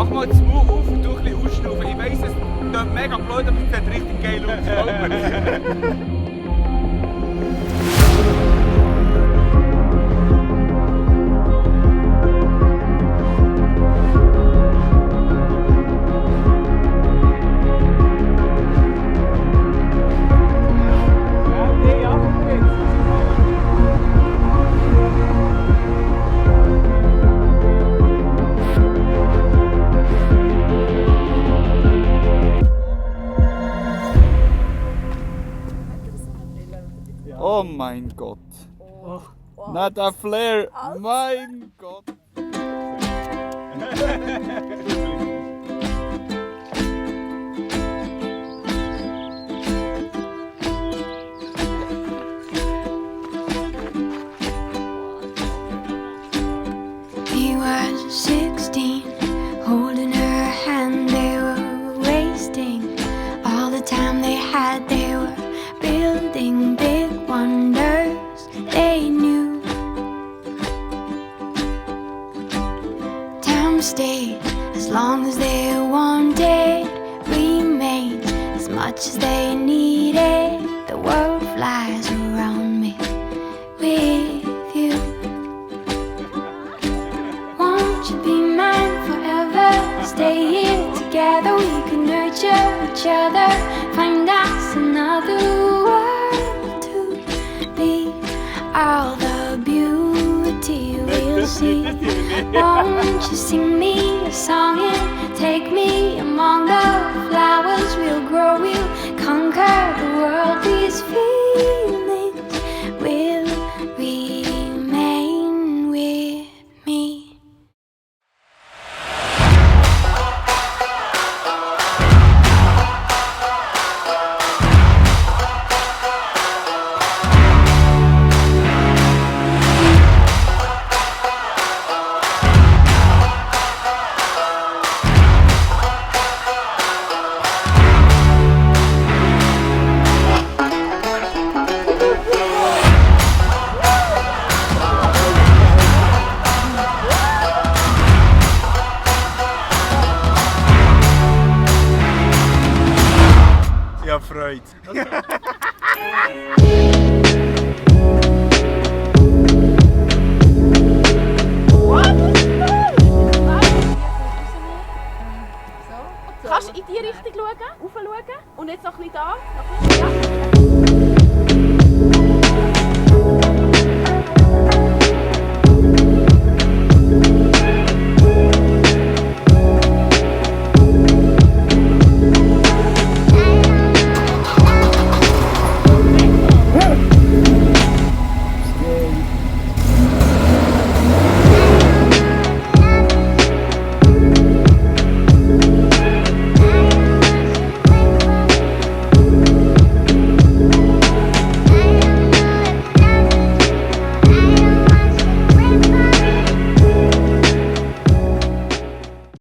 Mach mal das Mund auf und du ein bisschen ausschnaufen. Ich weiss, es klingt mega blöd, aber es sieht richtig geil aus. Oh mein Gott. Na, der Flair. Mein Gott. He was 16, holding her hand. They were wasting all the time they had. They were building big wonders they knew. Time stayed as long as they wanted, remained as much as they needed. The world flies around me with you. Won't you be mine forever? Stay here together, we can nurture each other. Find us another world to be. All the beauty we'll see. Won't you sing me a song and take me among the flowers? We'll grow, we'll conquer the world. These feelings will remain with me. Ja, Freude. Kannst du in die Richtung schauen, rauf schauen und jetzt noch ein bisschen da?